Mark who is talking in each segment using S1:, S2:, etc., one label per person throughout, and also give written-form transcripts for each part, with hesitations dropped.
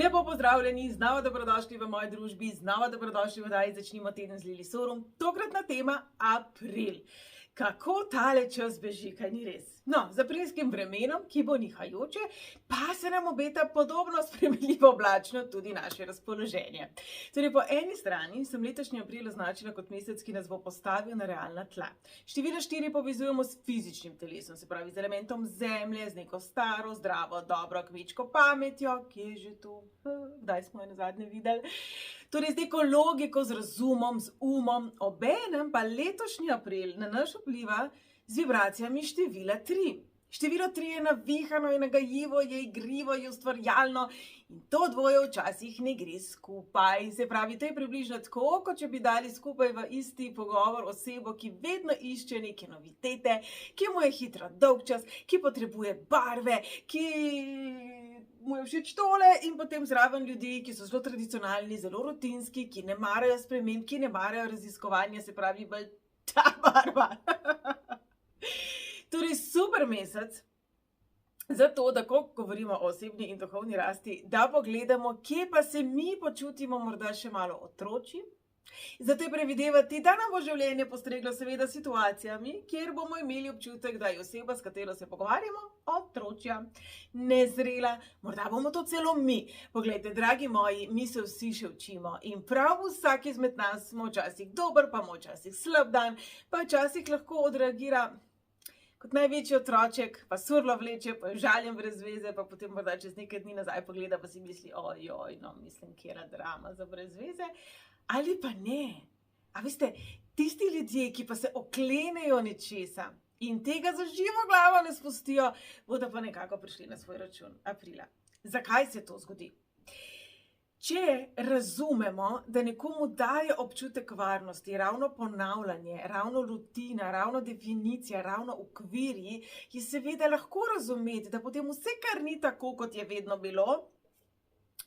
S1: Lepo pozdravljeni, znova dobrodošli v moji družbi, znova dobrodošli v oddaji Začnimo teden z Lili Sorum. Tokratna tema april. Kako tale čas beži, kaj ni res? No, z aprilskim vremenom, ki bo nihajoče, pa se nam obeta podobno spremenljivo oblačno tudi naše razpoloženje. Torej, po eni strani sem letošnji april označila kot mesec, ki nas bo postavil na realna tla. Število 4 povezujemo s fizičnim telesom, se pravi z elementom zemlje, z neko staro, zdravo, dobro kmečko pametjo, ki je že tu, kdaj smo jo nazadnje videli. Torej, z neko logiko, z razumom, z umom, obenem pa letošnji april na nas vpliva z vibracijami števila 3. Število 3 je navihano, je nagajivo, je igrivo, je ustvarjalno in to dvoje včasih ne gre skupaj. Se pravi, to je približno tako, kot če bi dali skupaj v isti pogovor osebo, ki vedno išče neke novitete, ki mu je hitro dolgčas, ki potrebuje barve, ki mu je všeč tole, in potem zraven ljudi, ki so zelo tradicionalni, zelo rutinski, ki ne marajo sprememb, ki ne marajo raziskovanja, se pravi, bolj ta barva. Torej, super mesec za to, da ko govorimo o osebni in duhovni rasti, da pogledamo, kje pa se mi počutimo morda še malo otročji. Zato je previdevati, da nam bo življenje postreglo seveda situacijami, kjer bomo imeli občutek, da je oseba, s katero se pogovarjamo, otročja, nezrela, morda bomo to celo mi. Poglejte, dragi moji, mi se vsi še učimo in prav vsak izmed nas smo včasih dober, pa včasih slab dan, pa včasih lahko odreagira kot največji otroček, pa surlo vleče, pa žaljen brez veze, pa potem morda čez nekaj dni nazaj pogleda, pa si misli, ojoj, no, mislim, kjera drama za brez veze. Ali pa ne. A veste, tisti ljudje, ki pa se oklenejo nečesa in tega za živo glavo ne spustijo, bodo pa nekako prišli na svoj račun aprila. Zakaj se to zgodi? Če razumemo, da nekomu daje občutek varnosti, ravno ponavljanje, ravno rutina, ravno definicija, ravno okvirji, je seveda lahko razumeti, da potem vse, kar ni tako, kot je vedno bilo,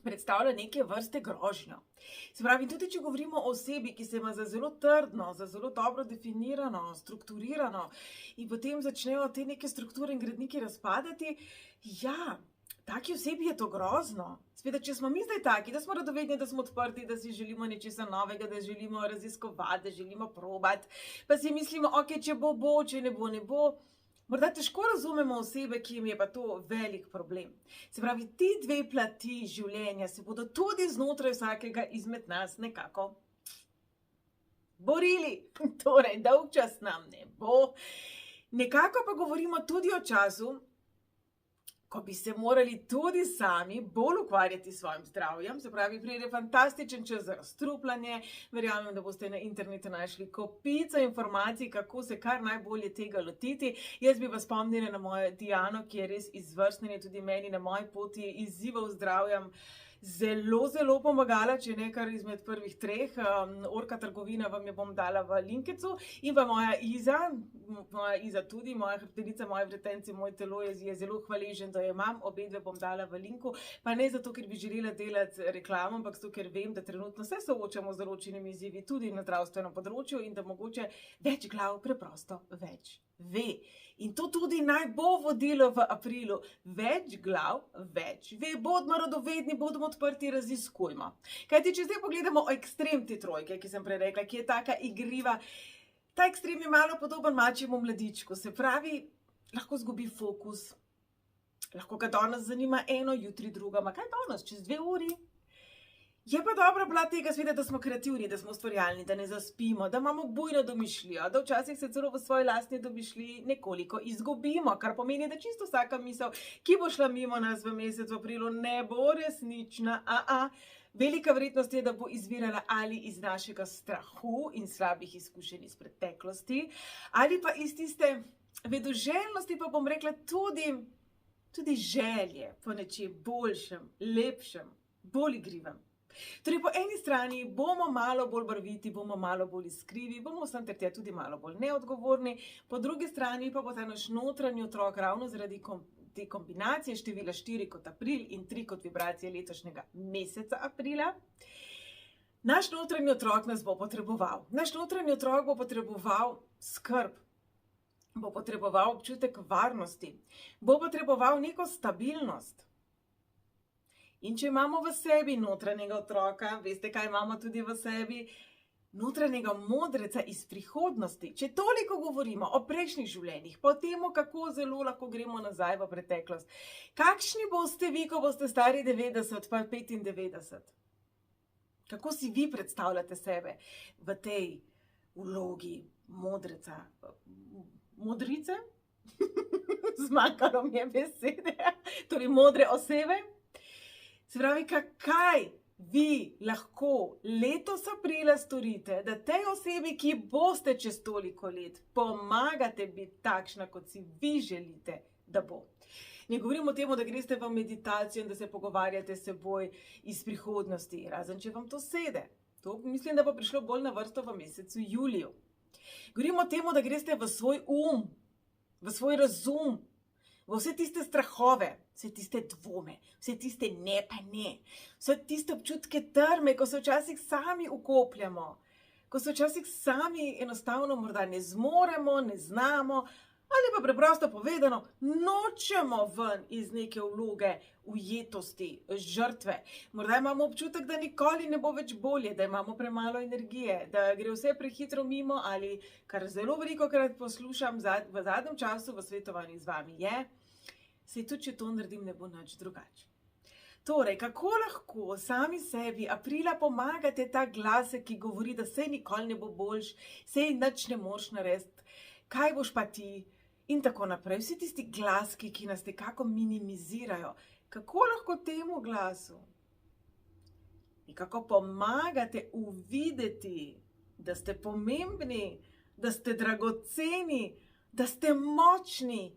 S1: predstavlja neke vrste grožnjo. Se pravi, tudi če govorimo o osebi, ki se ima za zelo trdno, za zelo dobro definirano, strukturirano in potem začnejo te neke strukture in gradniki razpadati, ja, taki osebi je to grozno. Sveda, če smo mi zdaj taki, da smo radovedni, da smo odprti, da si želimo nečesa novega, da želimo raziskovati, da želimo probati, pa si mislimo, ok, če bo, bo, če ne bo, ne bo. Morda težko razumemo osebe, ki jim je pa to velik problem. Se pravi, ti dve plati življenja se bodo tudi znotraj vsakega izmed nas nekako borili. Torej, dolgčas nam ne bo. Nekako pa govorimo tudi o času, ko bi se morali tudi sami bolj ukvarjati s svojim zdravjem, se pravi, pride fantastičen čas za razstrupljanje. Verjamem, da boste na internetu našli kopico informacij, kako se kar najbolje tega lotiti. Jaz bi vas spomnila na mojo Diano, ki je res izvrstna in je tudi meni na moji poti izzivov zdravjem zelo, zelo pomagala, če ne kar izmed prvih 3. Orka trgovina vam jo bom dala v linkicu in pa moja Iza tudi, moja hrbtenica, moje vretenci, moje telo je zelo hvaležen, da jo imam, obe dve bom dala v linku, pa ne zato, ker bi želela delati reklamo, ampak zato, ker vem, da trenutno se soočamo z določenimi izzivi tudi na zdravstvenem področju in da mogoče več glav preprosto več ve. In to tudi naj bo vodilo v aprilu. Več glav, več ve. Bodimo radovedni, bodimo odprti, raziskujmo. Kajti, če zdaj pogledamo o ekstrem te trojke, ki sem prej rekla, ki je taka igriva, ta ekstrem je malo podoben mačjemu mladičku. Se pravi, lahko zgubi fokus, lahko ga danes zanima eno, jutri druga, ma kaj danes, čez 2 uri? Je pa dobra plat tega sveta, da smo kreativni, da smo ustvarjalni, da ne zaspimo, da imamo bujno domišljijo, da včasih se celo v svoji lastni domišljiji nekoliko izgubimo, kar pomeni, da čisto vsaka misel, ki bo šla mimo nas v mesecu aprilu, ne bo resnična. Velika verjetnost je, da bo izvirala ali iz našega strahu in slabih izkušenj iz preteklosti, ali pa iz tiste vedoželjnosti, pa bom rekla tudi želje po nečem boljšem, lepšem, bolj igrivem. Torej, po eni strani bomo malo bolj barviti, bomo malo bolj iskrivi, bomo sem ter tja tudi malo bolj neodgovorni, po drugi strani pa bo ta naš notranji otrok ravno zaradi te kombinacije števila 4 kot april in 3 kot vibracije letošnjega meseca aprila. Naš notranji otrok nas bo potreboval. Naš notranji otrok bo potreboval skrb, bo potreboval občutek varnosti, bo potreboval neko stabilnost. In če imamo v sebi notranjega otroka, veste, kaj imamo tudi v sebi? Notranjega modreca iz prihodnosti. Če toliko govorimo o prejšnjih življenjih, po tem, kako zelo lahko gremo nazaj v preteklost. Kakšni boste vi, ko boste stari 90 pa 95? Kako si vi predstavljate sebe v tej vlogi modreca? Modrice? Zmanjkalo mi je besede. Torej modre osebe. Se pravi, kaj vi lahko letos aprila storite, da tej osebi, ki boste čez toliko let, pomagate biti takšna, kot si vi želite, da bo. Ne govorim o tem, da greste v meditacijo in da se pogovarjate s seboj iz prihodnosti, razen če vam to sede. To mislim, da bo prišlo bolj na vrsto v mesecu juliju. Govorim o tem, da greste v svoj v svoj razum, v vse tiste strahove, vse tiste dvome, vse tiste ne pa ne, vse tiste občutke trme, ko se včasih sami ukopljamo, ko se včasih sami enostavno morda ne zmoremo, ne znamo, ali pa preprosto povedano, nočemo ven iz neke vloge ujetosti, žrtve. Morda imamo občutek, da nikoli ne bo več bolje, da imamo premalo energije, da gre vse prehitro mimo, ali kar zelo velikokrat poslušam v zadnjem času v svetovanju z vami je, saj tudi če to naredim, ne bo nič drugače. Torej, kako lahko sami sebi aprila pomagate ta glasek, ki govori, da saj nikoli ne bo boljš, saj nič ne moreš narediti, kaj boš pa ti? In tako naprej. Vsi tisti glaski, ki nas nekako minimizirajo. Kako lahko temu glasu nekako pomagate uvideti, da ste pomembni, da ste dragoceni, da ste močni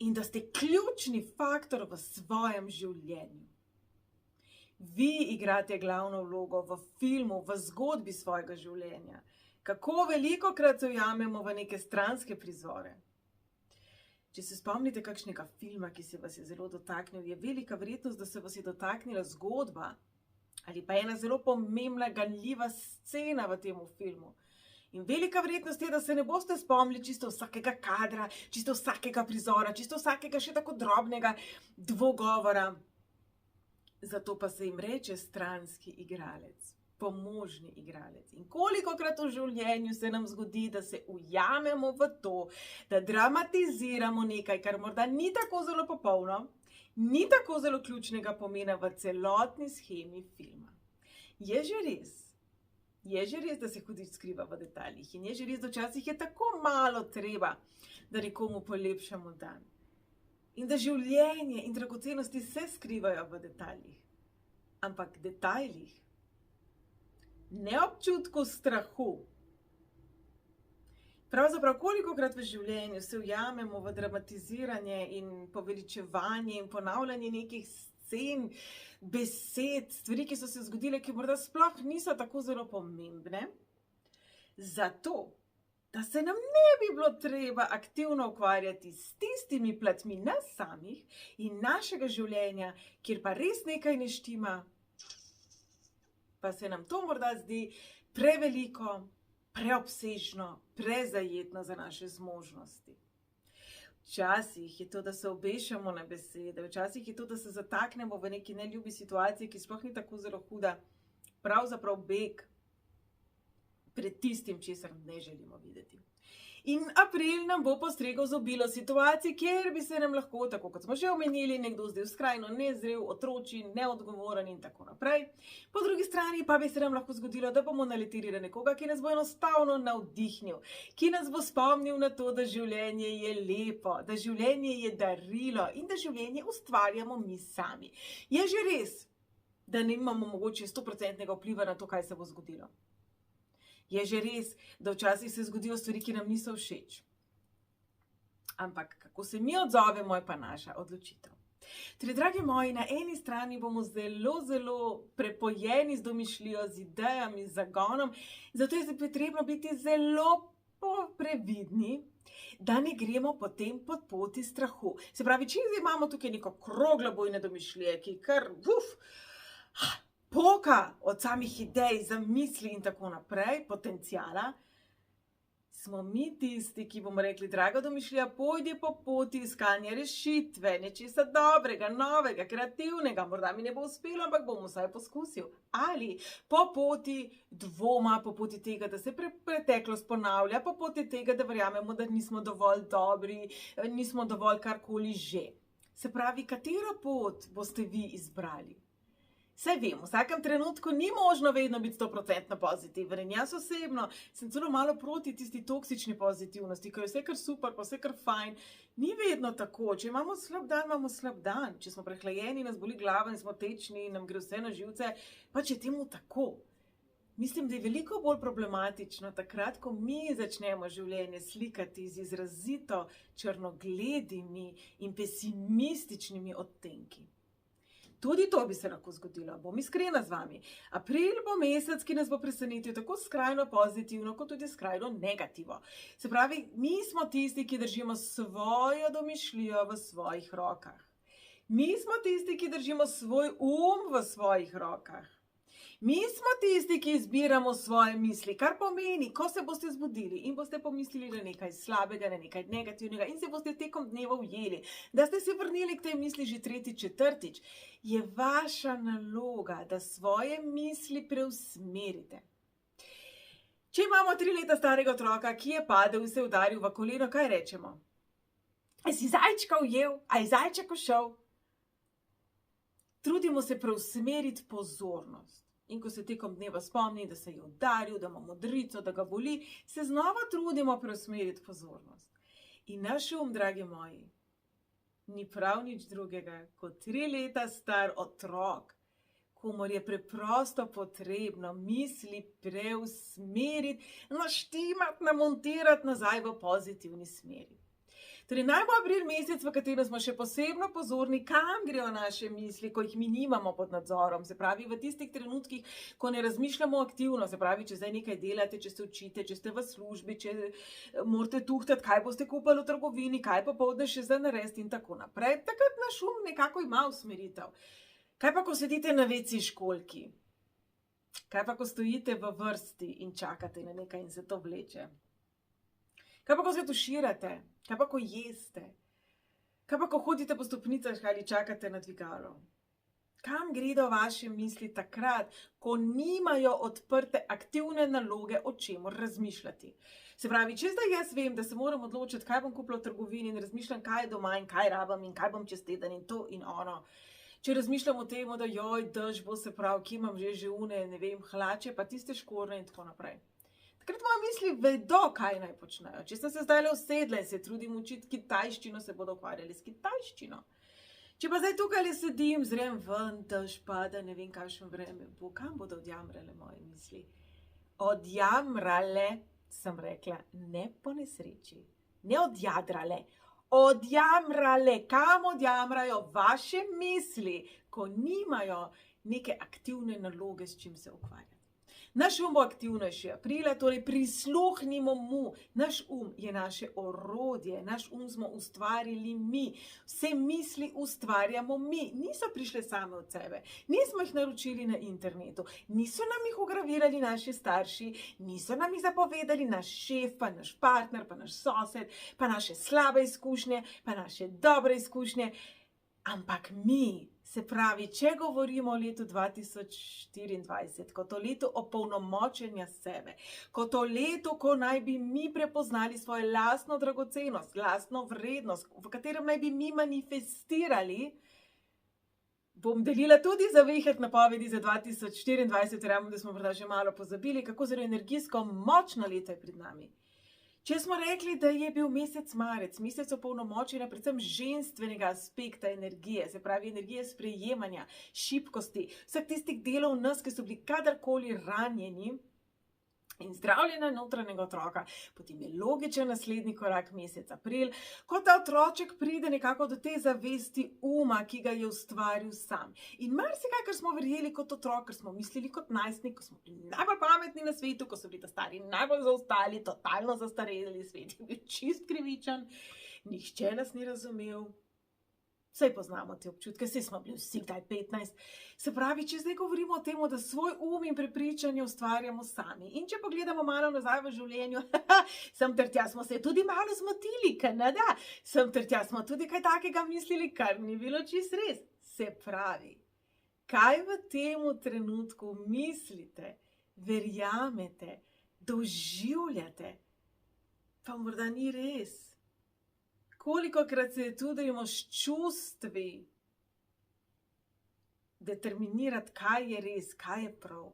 S1: in da ste ključni faktor v svojem življenju. Vi igrate glavno vlogo v filmu, v zgodbi svojega življenja. Kako velikokrat se ujamemo v neke stranske prizore. Če se spomnite kakšnega filma, ki se vas je zelo dotaknil, je velika verjetnost, da se vas je dotaknila zgodba ali pa ena zelo pomembna, ganljiva scena v tem filmu. In velika verjetnost je, da se ne boste spomnili čisto vsakega kadra, čisto vsakega prizora, čisto vsakega še tako drobnega dvogovora. Zato pa se jim reče stranski igralec, pomožni igralec. In kolikokrat v življenju se nam zgodi, da se ujamemo v to, da dramatiziramo nekaj, kar morda ni tako zelo popolno, ni tako zelo ključnega pomena v celotni shemi filma. Je že res, da se hudič skriva v detaljih in je že res, da včasih je tako malo treba, da nekomu polepšamo dan. In da življenje in dragocenosti se skrivajo v detaljih. Ampak detajlih, ne občutku strahu. Pravzaprav, kolikokrat v življenju se ujamemo v dramatiziranje in poveličevanje in ponavljanje nekih scen, besed, stvari, ki so se zgodile, ki morda sploh niso tako zelo pomembne, zato, da se nam ne bi bilo treba aktivno ukvarjati s tistimi platmi nas samih in našega življenja, kjer pa res nekaj ne štima, pa se nam to morda zdi preveliko, preobsežno, prezajetno za naše zmožnosti. Včasih je to, da se obešamo na besede, včasih je to, da se zataknemo v neki neljubi situaciji, ki sploh ni tako zelo huda, pravzaprav beg pred tistim, česar ne želimo videti. In april nam bo postregel z obilo situacij, kjer bi se nam lahko, tako kot smo že omenili, nekdo zdel skrajno nezrel, otročji, neodgovoren in tako naprej. Po drugi strani pa bi se nam lahko zgodilo, da bomo naleteli na nekoga, ki nas bo enostavno navdihnil, ki nas bo spomnil na to, da življenje je lepo, da življenje je darilo in da življenje ustvarjamo mi sami. Je že res, da nimamo mogoče 100% vpliva na to, kaj se bo zgodilo. Je že res, da včasih se zgodijo stvari, ki nam niso všeč. Ampak kako se mi odzovemo, je pa naša odločitev. Torej, dragi moji, na eni strani bomo zelo, zelo prepojeni z domišljijo, z idejami, z zagonom, zato je potrebno biti zelo previdni, da ne gremo potem pod poti strahu. Se pravi, če imamo tukaj neko kroglo bojne domišljije, ki kar poka od samih idej, zamisli in tako naprej, potencijala, smo mi tisti, ki bomo rekli, draga domišljija, pojdi po poti iskanja rešitve, nečesa dobrega, novega, kreativnega, morda mi ne bo uspelo, ampak bom vsaj poskusil. Ali po poti dvoma, po poti tega, da se preteklost ponavlja, po poti tega, da verjamemo, da nismo dovolj dobri, nismo dovolj karkoli že. Se pravi, katero pot boste vi izbrali? Saj vem, v vsakem trenutku ni možno vedno biti 100% pozitiven. In jaz osebno sem celo malo proti tisti toksični pozitivnosti, ko je vse kar super, pa vse kar fajn. Ni vedno tako. Če imamo slab dan, imamo slab dan. Če smo prehlajeni, nas boli glava in smo tečni in nam gre vse na živce, pa če temu tako. Mislim, da je veliko bolj problematično takrat, ko mi začnemo življenje slikati z izrazito črnogledimi in pesimističnimi odtenki. Tudi to bi se lahko zgodilo, bom iskrena z vami. April bo mesec, ki nas bo presenetil tako skrajno pozitivno, kot tudi skrajno negativno. Se pravi, mi smo tisti, ki držimo svojo domišljijo v svojih rokah. Mi smo tisti, ki držimo svoj v svojih rokah. Mi smo tisti, ki izbiramo svoje misli, kar pomeni, ko se boste zbudili in boste pomislili na nekaj slabega, na nekaj negativnega in se boste tekom dneva ujeli, da ste se vrnili k tej misli že tretjič, četrtič, je vaša naloga, da svoje misli preusmerite. Če imamo 3 leta starega otroka, ki je padel in se udaril v koleno, kaj rečemo? A si zajčka ujel? A je zajček ušel? Trudimo se preusmeriti pozornost. In ko se tekom dneva spomni, da se je udaril, da ima modrico, da ga boli, se znova trudimo preusmeriti pozornost. In naš dragi moji, ni prav nič drugega kot 3 leta star otrok, komor je preprosto potrebno misli preusmeriti, naštimati, namontirati nazaj v pozitivni smeri. Torej, naj bo april mesec, v katerem smo še posebno pozorni, kam grejo naše misli, ko jih mi nimamo pod nadzorom. Se pravi, v tistih trenutkih, ko ne razmišljamo aktivno, se pravi, če zdaj nekaj delate, če se učite, če ste v službi, če morate tuhtati, kaj boste kupili v trgovini, kaj popoldne še za narediti in tako naprej. Takrat naš nekako ima usmeritev. Kaj pa, ko sedite na WC školjki? Kaj pa, ko stojite v vrsti in čakate na nekaj in se to vleče? Kaj pa, ko se tuširate? Kaj pa, ko jeste? Kaj pa, ko hodite po stopnicah ali čakate na dvigalo? Kam gredo vaše misli takrat, ko nimajo odprte aktivne naloge, o čemer razmišljati? Se pravi, če zdaj jaz vem, da se moram odločiti, kaj bom kupila v trgovini in razmišljam, kaj je doma in kaj rabam in kaj bom čez teden in to in ono. Če razmišljam o tem, da dež bo, se pravi, ki imam že une, ne vem, hlače, pa tiste škorne in tako naprej. Takrat moje misli vedo, kaj naj počnejo. Če sem se zdaj usedla in se trudim učiti kitajščino, se bodo ukvarjali s kitajščino. Če pa zdaj tukaj sedim, zrem ven, dež pada, ne vem, kakšno vreme bo, kam bodo odjamrale moje misli? Odjamrale, sem rekla, ne po nesreči. Ne odjadrale, odjamrale. Kam odjamrajo vaše misli, ko nimajo neke aktivne naloge, s čim se ukvarjati? Naš bo aktivnejši aprila, torej prisluhnimo mu. Naš je naše orodje, naš smo ustvarili mi. Vse misli ustvarjamo mi. Niso prišle same od sebe. Nismo jih naročili na internetu. Niso nam jih ugravirali naši starši. Niso nam jih zapovedali naš šef, pa naš partner, pa naš sosed, pa naše slabe izkušnje, pa naše dobre izkušnje. Ampak mi, se pravi, če govorimo o letu 2024, kot o letu opolnomočenja sebe, kot o letu, ko naj bi mi prepoznali svojo lastno dragocenost, lastno vrednost, v katerem naj bi mi manifestirali, bom delila tudi zavihek napovedi za 2024, verjamem, da smo morda že malo pozabili, kako zelo energijsko močno leto je pred nami. Če smo rekli, da je bil mesec marec, mesec opolnomočenja predvsem ženstvenega aspekta energije, se pravi energije sprejemanja, šibkosti, vseh tistih delov nas, ki so bili kadarkoli ranjeni in zdravljenja notranjega otroka, potem je logičen naslednji korak mesec april, ko ta otroček pride nekako do te zavesti ki ga je ustvaril sam. In marsikaj, kar smo verjeli kot otrok, kar smo mislili kot najstnik, ko smo bili najbolj pametni na svetu, ko so bili ta stari najbolj zaostali, totalno zastareli, svet je bil čist krivičen, nihče nas ni razumel. Saj poznamo te občutke, saj smo bili vsi kdaj 15. Se pravi, če zdaj govorimo o tem, da svoj in prepričanje ustvarjamo sami. In če pogledamo malo nazaj v življenju, sem ter tja smo se tudi malo zmotili, kaj ne da? Sem ter tja smo tudi kaj takega mislili, kar ni bilo čisto res. Se pravi, kaj v tem trenutku mislite, verjamete, doživljate, pa morda ni res. Kolikokrat se trudimo s čustvi determinirati, kaj je res, kaj je prav.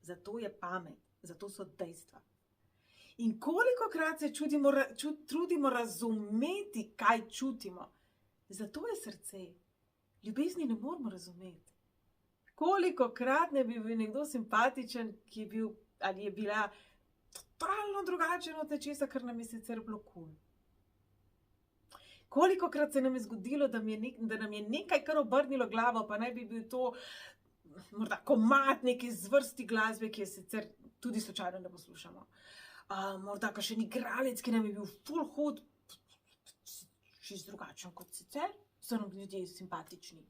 S1: Zato je pamet, zato so dejstva. In kolikokrat se trudimo razumeti, kaj čutimo. Zato je srce. Ljubezni ne moramo razumeti. Kolikokrat ne bi bil nekdo simpatičen, ki je bil ali je bila totalno drugačen od nečesa, kar nam je sicer bilo kul. Kolikokrat se nam je zgodilo, da nam je nekaj kar obrnilo glavo, pa naj bi bil to morda komad neke zvrsti glasbe, ki je sicer tudi slučajno ne poslušamo. Morda kakšen igralec, ki nam je bil ful hud, čisto drugačen kot sicer, so nam ljudje simpatični.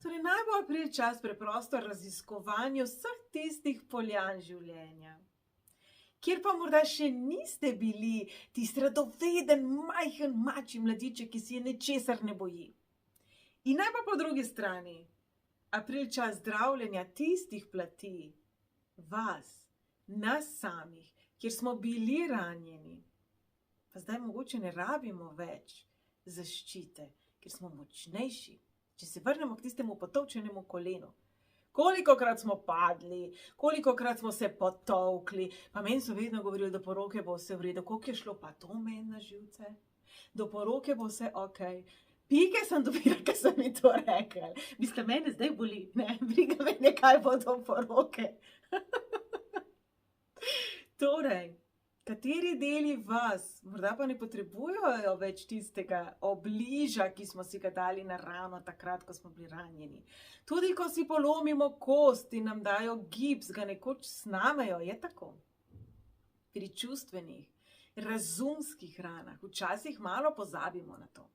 S1: Torej, najbolj pride čas preprosto raziskovanju vseh tistih poljan življenja, kjer pa morda še niste bili tisti radoveden, majhen mačji mladiček, ki si je nečesar ne boji. In naj pa po drugi strani, pride čas zdravljenja tistih plati, vas, nas samih, kjer smo bili ranjeni, pa zdaj mogoče ne rabimo več zaščite, ker smo močnejši. Če se vrnemo k tistemu potolčenemu kolenu. Kolikokrat smo padli, kolikokrat smo se potolkli, pa meni so vedno govorili, do poroke bo vse v redu. Koliko je šlo pa to meni na živce? Do poroke bo vse okej. Pike sem dobila, ker sem mi to rekla. Mislim, mene zdaj boli, ne? Briga me nekaj bo do poroke. Torej, kateri deli vas morda pa ne potrebujejo več tistega obliža, ki smo si ga dali na rano takrat, ko smo bili ranjeni. Tudi ko si polomimo kost in nam dajo gips, ga nekoč snamejo, je tako. Pri čustvenih, razumskih ranah včasih malo pozabimo na to.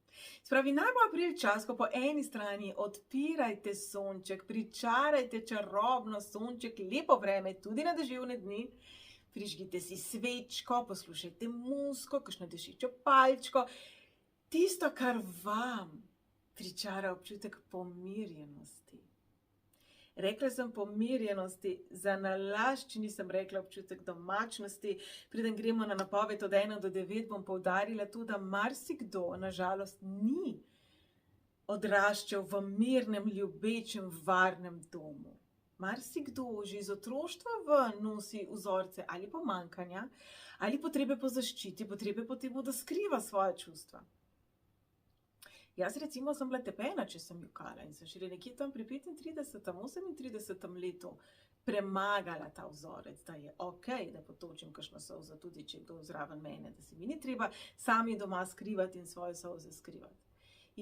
S1: Spravi, najbolj pride čas, ko po eni strani odpirajte sonček, pričarajte čarobno sonček, lepo vreme, tudi na deževne dni, prižgite si svečko, poslušajte muziko, kakšno dišečo palčko. Tisto, kar vam pričara občutek pomirjenosti. Rekla sem pomirjenosti, za nalašč nisem rekla občutek domačnosti. Preden gremo na napoved od 1 do 9, bom poudarila to, da marsikdo, nažalost, ni odraščal v mirnem, ljubečem, varnem domu. Marsikdo že iz otroštva nosi vzorce ali pomanjkanja, ali potrebe po zaščiti, potrebe po tem, da skriva svoja čustva. Jaz recimo sem bila tepena, če sem jokala in sem šele nekje tam pri 35, 38 letu premagala ta vzorec, da je okej, da potočim kakšno solzo, tudi če je kdo zraven mene, da se mi ni treba sami doma skrivati in svoje solze skrivati.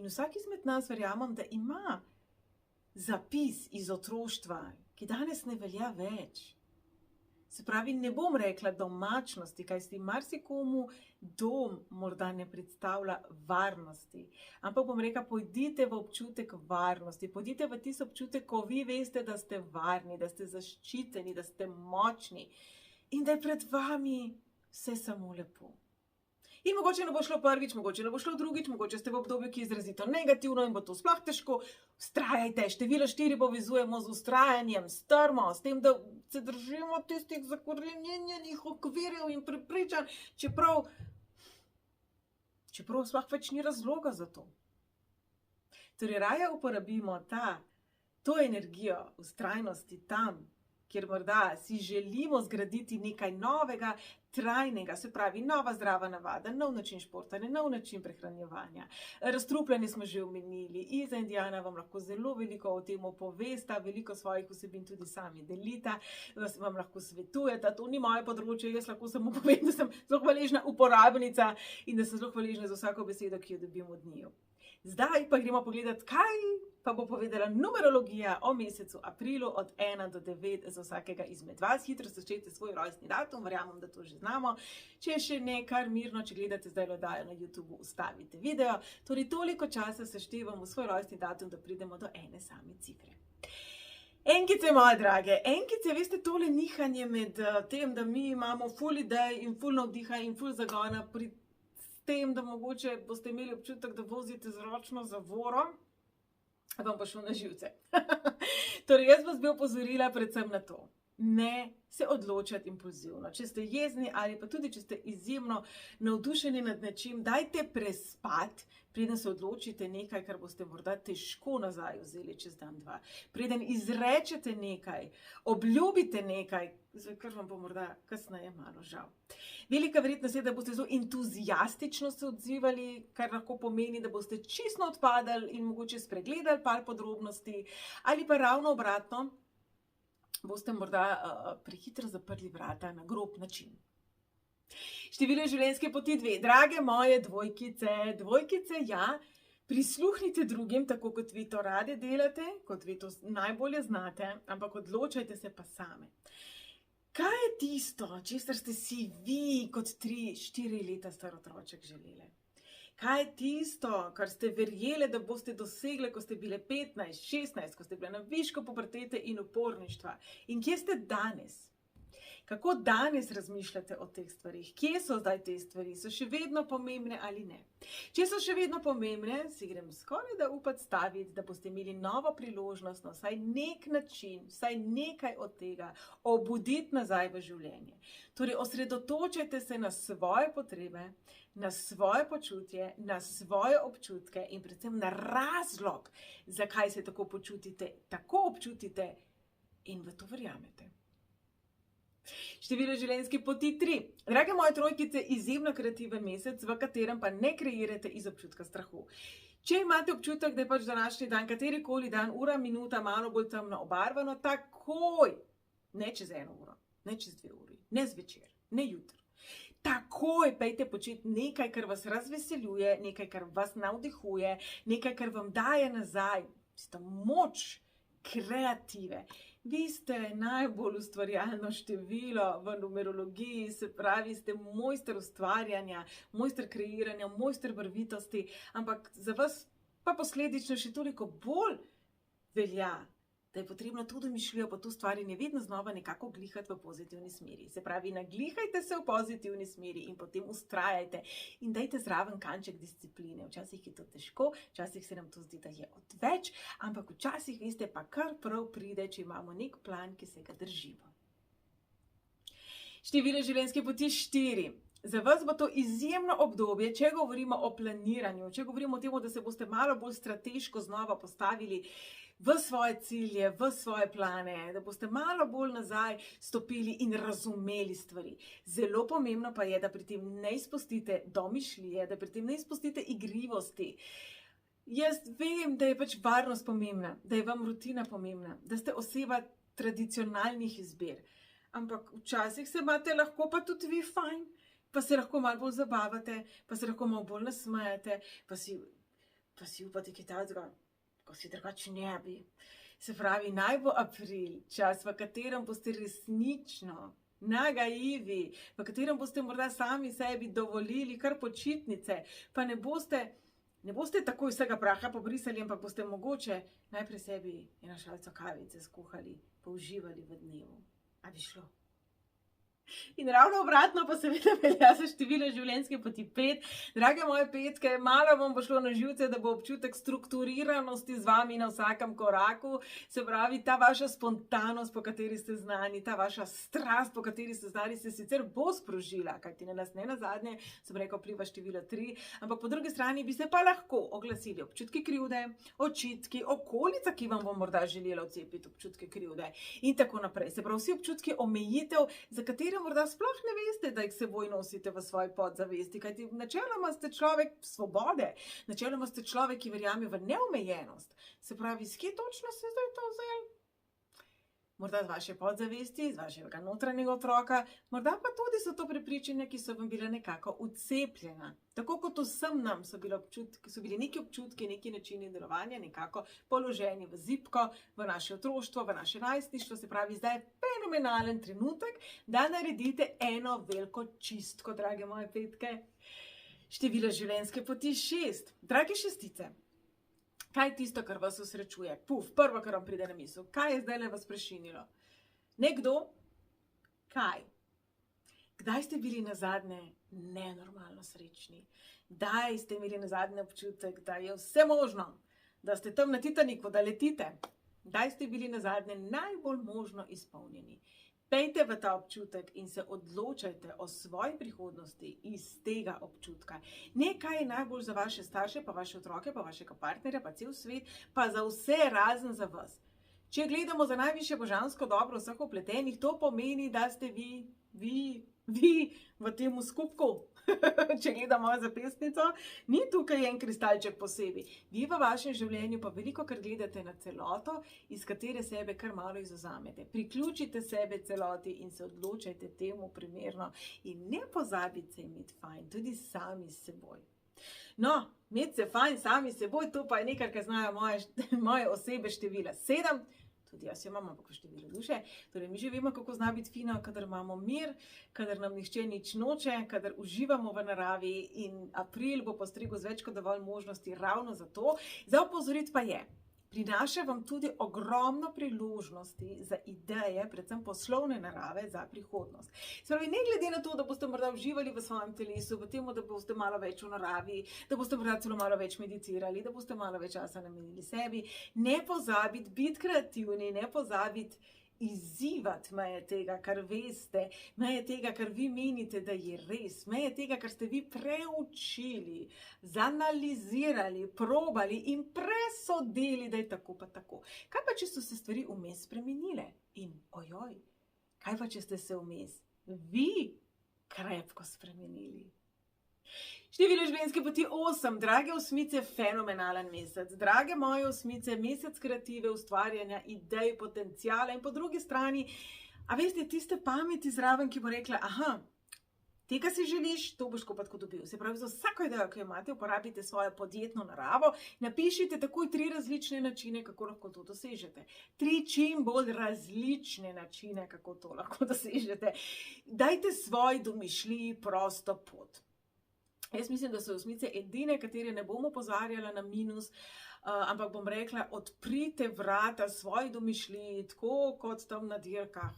S1: In vsak izmed nas verjamem, da ima zapis iz otroštva, ki danes ne velja več. Se pravi, ne bom rekla domačnosti, kaj si marsikomu dom morda ne predstavlja varnosti. Ampak bom rekla, pojdite v občutek varnosti, pojdite v tisti občutek, ko vi veste, da ste varni, da ste zaščiteni, da ste močni in da je pred vami vse samo lepo. In mogoče ne bo šlo prvič, mogoče ne bo šlo drugič, mogoče ste v obdobju, ki je izrazito negativno in bo to sploh težko. Vztrajajte, število 4 povezujemo z vztrajanjem, strmo, s tem, da se držimo tistih zakorenjenih okvirjev in prepričanj, čeprav sploh več ni razloga za to. Torej, raje uporabimo to energijo vztrajnosti tam, kjer morda si želimo zgraditi nekaj novega, trajnega, se pravi nova zdrava navada, nov način športanja, nov način prehranjevanja. Razstrupljanje smo že omenili, Iza in Diana vam lahko zelo veliko o tem povesta, veliko svojih vsebin tudi sami delita, vam lahko svetujeta, to ni moje področje, jaz lahko samo povem, da sem zelo hvaležna uporabnica in da sem zelo hvaležna za vsako besedo, ki jo dobim od njiju. Zdaj pa gremo pogledat, kaj pa bo povedala numerologija o mesecu aprilu od 1 do 9 za vsakega izmed vas. Hitro sečete svoj rojstni datum, verjamem, da to že znamo. Če še ne, kar mirno, če gledate zdaj oddajo na YouTube, ustavite video. Torej, toliko časa seštevamo svoj rojstni datum, da pridemo do ene same cifre. Enkice, moje drage, enkice, veste, tole nihanje med tem, da mi imamo ful idej in ful navdiha in ful zagona pri tem, da mogoče boste imeli občutek, da vozite z ročno zavoro, vam pa šlo na živce. Torej, jaz vas bi opozorila predvsem na to. Ne se odločati impulzivno. Če ste jezni ali pa tudi, če ste izjemno navdušeni nad nečim, dajte prespati, preden se odločite nekaj, kar boste morda težko nazaj vzeli čez dan, dva. Preden izrečete nekaj, obljubite nekaj, kar vam bo morda kasneje malo žal. Velika verjetnost je, da boste zelo entuzijastično se odzivali, kar lahko pomeni, da boste čisto odpadali in mogoče spregledali par podrobnosti, ali pa ravno obratno, boste morda prehitro zaprli vrata na grob način. Število življenjske poti 2. Drage moje dvojkice, ja, prisluhnite drugim, tako kot vi to radi delate, kot vi to najbolje znate, ampak odločajte se pa same. Kaj je tisto, česar ste si vi kot 3-4 leta star otroček želeli? Kaj je tisto, kar ste verjeli, da boste dosegli, ko ste bile 15-16, ko ste bile na višku pubertete in uporništva? In kje ste danes? Kako danes razmišljate o teh stvarih? Kje so zdaj te stvari? So še vedno pomembne ali ne? Če so še vedno pomembne, si grem skoraj da upati staviti, da boste imeli novo priložnost na vsaj nek način, vsaj nekaj od tega, obuditi nazaj v življenje. Torej, osredotočajte se na svoje potrebe, na svoje počutje, na svoje občutke in predvsem na razlog, zakaj se tako počutite, tako občutite in v to verjamete. Število življenjske poti 3. Drage moje trojkice, izjemno kreativen mesec, v katerem pa ne kreirate iz občutka strahu. Če imate občutek, da je pač današnji dan, katerikoli dan, ura, minuta, malo bolj temno obarvano, takoj, ne čez 1 uro, ne čez 2 uri, ne zvečer, ne jutro. Takoj pejte početi nekaj, kar vas razveseljuje, nekaj, kar vas navdihuje, nekaj, kar vam daje nazaj, tisto moč kreative. Vi ste najbolj ustvarjalno število v numerologiji, se pravi, ste mojster ustvarjanja, mojster kreiranja, mojster barvitosti, ampak za vas pa posledično še toliko bolj velja, da je potrebno to domišljijo, pa to stvarjanje vedno znova nekako glihati v pozitivni smeri. Se pravi, naglihajte se v pozitivni smeri in potem ustrajajte in dajte zraven kanček discipline. Včasih je to težko, včasih se nam to zdi, da je odveč, ampak včasih, veste, pa kar prav pride, če imamo nek plan, ki se ga držimo. Število življenjske poti 4. Za vas bo to izjemno obdobje, če govorimo o planiranju, če govorimo o tem, da se boste malo bolj strateško znova postavili v svoje cilje, v svoje plane, da boste malo bolj nazaj stopili in razumeli stvari. Zelo pomembno pa je, da pri tem ne izpustite domišljije, da pri tem ne izpustite igrivosti. Jaz vem, da je pač varnost pomembna, da je vam rutina pomembna, da ste oseba tradicionalnih izbir. Ampak včasih se imate lahko pa tudi vi fajn, pa se lahko malo bolj zabavate, pa se lahko malo bolj nasmejate, pa si upate kaj takega, ko si drugače ne bi. Se pravi, naj bo april, čas, v katerem boste resnično nagajivi, v katerem boste morda sami sebi dovolili kar počitnice, pa ne boste takoj vsega praha pobrisali, ampak boste mogoče najprej sebi eno šalico kavice skuhali, pa uživali v dnevu. A bi šlo? In ravno obratno pa seveda velja za število življenjske poti 5. Drage moje petke, malo vam bo šlo na živce, da bo občutek strukturiranosti z vami na vsakem koraku. Se pravi, ta vaša spontanost, po kateri ste znani, ta vaša strast, po kateri ste znani, se sicer bo sprožila, kajti na nas ne nazadnje, sem rekel, vpliva število 3, ampak po drugi strani bi se pa lahko oglasili občutki krivde, očitki, okolica, ki vam bo morda želela odcepiti občutke krivde in tako naprej. Se pravi, vsi občutki omejitev, za katere morda sploh ne veste, da jih seboj nosite v svoji podzavesti, kajti načeloma ste človek svobode, načeloma ste človek, ki verjame v neomejenost. Se pravi, s kje točno se zdaj to vzel? morda z vaše podzavesti, z vašega notranjega otroka, morda pa tudi so to prepričanja, ki so vam bila nekako vcepljena. Tako kot vsem nam so bili neki občutki, neki načini delovanja nekako položeni v zibko, v naše otroštvo, v naše najstništvo, se pravi, zdaj je fenomenalen trenutek, da naredite eno veliko čistko, drage moje petke. Število življenjske poti 6. Drage šestice, kaj je tisto, kar vas osrečuje? Prvo, kar vam pride na misel. Kaj je zdaj le vas prešinilo? Nekdo? Kaj? Kdaj ste bili nazadnje nenormalno srečni? Kdaj ste imeli nazadnje občutek, da je vse možno? Da ste tam na Titaniku, da letite? Kdaj ste bili nazadnje najbolj možno izpolnjeni? Pejte v ta občutek in se odločajte o svoji prihodnosti iz tega občutka. Ne, kaj je najbolj za vaše starše, pa vaše otroke, pa vašega partnerja, pa cel svet, pa za vse razen za vas. Če gledamo za najvišje božansko dobro vseh vpletenih, to pomeni, da ste vi v tem skupku. Če gledamo zapestnico, ni tukaj en kristalček posebej. Vi v vašem življenju pa veliko kar gledate na celoto, iz katere sebe kar malo izvzamete. Priključite sebe celoti in se odločajte temu primerno in ne pozabite se imeti fajn, tudi sami s seboj. No, imeti se fajn sami s seboj, to pa je nekaj, kar znajo moje osebe števila 7. Tudi jaz imam, ampak v številu duše. Torej, mi že vemo, kako zna biti fino, kadar imamo mir, kadar nam nihče nič noče, kadar uživamo v naravi in april bo postregel z več kot dovolj možnosti ravno za to. Za opozoriti pa je, prinaša vam tudi ogromno priložnosti za ideje, predvsem poslovne narave, za prihodnost. Se pravi, ne glede na to, da boste morda uživali v svojem telesu, v tem, da boste malo več v naravi, da boste morda celo malo več meditirali, da boste malo več časa namenili sebi, ne pozabiti biti kreativni, ne pozabiti izzivati meje tega, kar veste, meje tega, kar vi menite, da je res, meje tega, kar ste vi preučili, zanalizirali, probali in presodili, da je tako pa tako. Kaj pa, če so se stvari vmes spremenile? In ojoj, kaj pa, če ste se vmes vi krepko spremenili? Število življenjske poti 8. Drage osmice, fenomenalen mesec. Drage moje osmice, mesec kreative, ustvarjanja, idej, potencijala in po drugi strani, a veste, tiste pameti zraven, ki bo rekla, aha, tega si želiš, to boš kot dobil. Se pravi, za vsako idejo, ki jo imate, uporabite svojo podjetno naravo, napišite takoj 3 različne načine, kako lahko to dosežete. 3 čim bolj različne načine, kako to lahko dosežete. Dajte svoji domišljiji prosto pot. Jaz mislim, da so osmice edine, katere ne bom opozarjala na minus, ampak bom rekla, odprite vrata svoji domišljiji, tako kot tam na dirkah,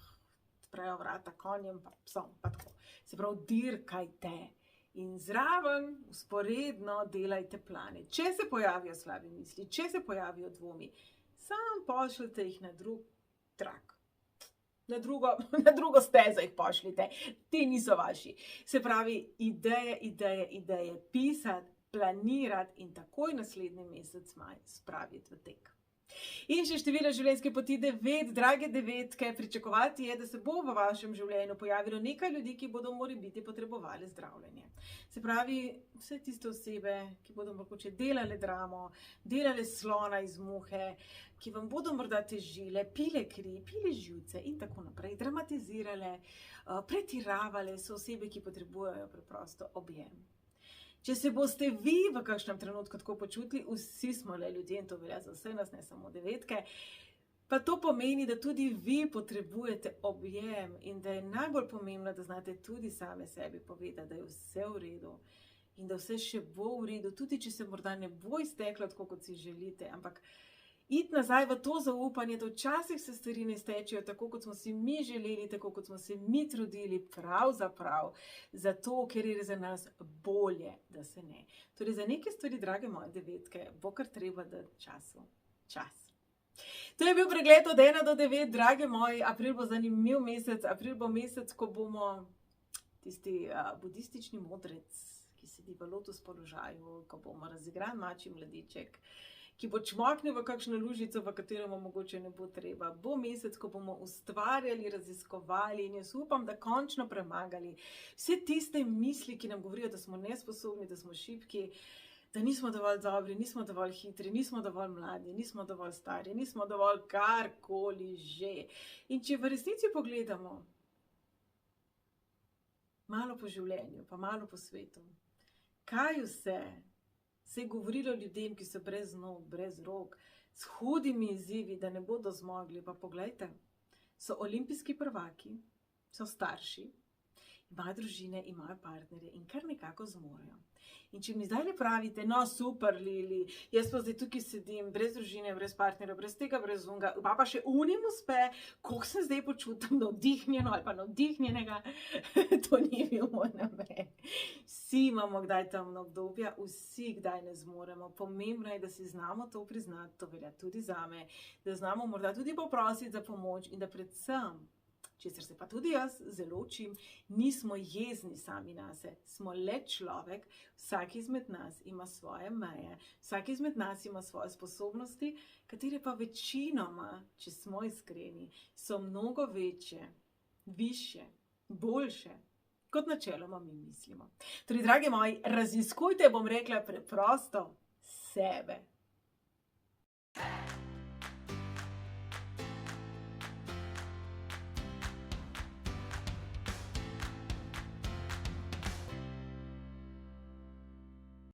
S1: odprejo vrata konjem, pa psom, pa tako. Se pravi, dirkajte in zraven vzporedno delajte plane. Če se pojavijo slabe misli, če se pojavijo dvomi, samo pošljite jih na drug trak. Na drugo stezo jih pošljite, ti niso vaši. Se pravi, ideje, pisati, planirati in takoj naslednji mesec maj spraviti v tek. In še število življenjske poti 9. Drage devetke, pričakovati je, da se bo v vašem življenju pojavilo nekaj ljudi, ki bodo morebiti potrebovali zdravljenje. Se pravi, vse tiste osebe, ki bodo mogoče delale dramo, delale slona iz muhe, ki vam bodo morda težile, pile kri, pile živce in tako naprej, dramatizirale, pretiravale, so osebe, ki potrebujejo preprosto objem. Če se boste vi v kakšnem trenutku tako počutili, vsi smo le ljudje in to velja za vse nas, ne samo devetke, pa to pomeni, da tudi vi potrebujete objem in da je najbolj pomembno, da znate tudi same sebi povedati, da je vse v redu in da vse še bo v redu, tudi če se morda ne bo izteklo tako, kot si želite, ampak iti nazaj v to zaupanje, da včasih se stvari ne stečejo tako, kot smo si mi želeli, tako, kot smo se mi trudili, pravzaprav, zato, ker je za nas bolje, da se ne. Torej, za neke stvari, drage moje devetke, bo kar treba dati času čas. To je bil pregled od 1 do 9, drage moji, april bo zanimiv mesec, april bo mesec, ko bomo tisti budistični modrec, ki sedi v lotus položaju, ko bomo razigran mačji mladiček, ki bo čmoknil v kakšno lužico, v katerem mogoče ne bo treba. Bo mesec, ko bomo ustvarjali, raziskovali in jaz upam, da končno premagali vse tiste misli, ki nam govorijo, da smo nesposobni, da smo šibki, da nismo dovolj dobri, nismo dovolj hitri, nismo dovolj mladi, nismo dovolj stari, nismo dovolj karkoli že. In če v resnici pogledamo malo po življenju, pa malo po svetu, kaj vse se je govorilo ljudem, ki so brez nog, brez rok, s hudimi izzivi, da ne bodo zmogli, pa poglejte, so olimpijski prvaki, so starši, imajo družine, imajo partnerje in kar nekako zmorejo. In če mi zdaj le pravite, no super Lili, jaz pa zdaj tukaj sedim, brez družine, brez partnerja, brez tega, brez unga, pa še unim uspe, koliko se zdaj počutim navdihnjeno ali pa navdihnjenega, to ni bil moj namen. Vsi imamo kdaj temno obdobja, vsi kdaj ne zmoremo. Pomembno je, da si znamo to priznati, to velja tudi zame, da znamo morda tudi poprositi za pomoč in da predvsem, česar se pa tudi jaz zelo učim, nismo jezni sami nase, smo le človek, vsak izmed nas ima svoje meje, vsak izmed nas ima svoje sposobnosti, katere pa večinoma, če smo iskreni, so mnogo večje, višje, boljše, kot načeloma mi mislimo. Torej, dragi moji, raziskujte, bom rekla preprosto, sebe.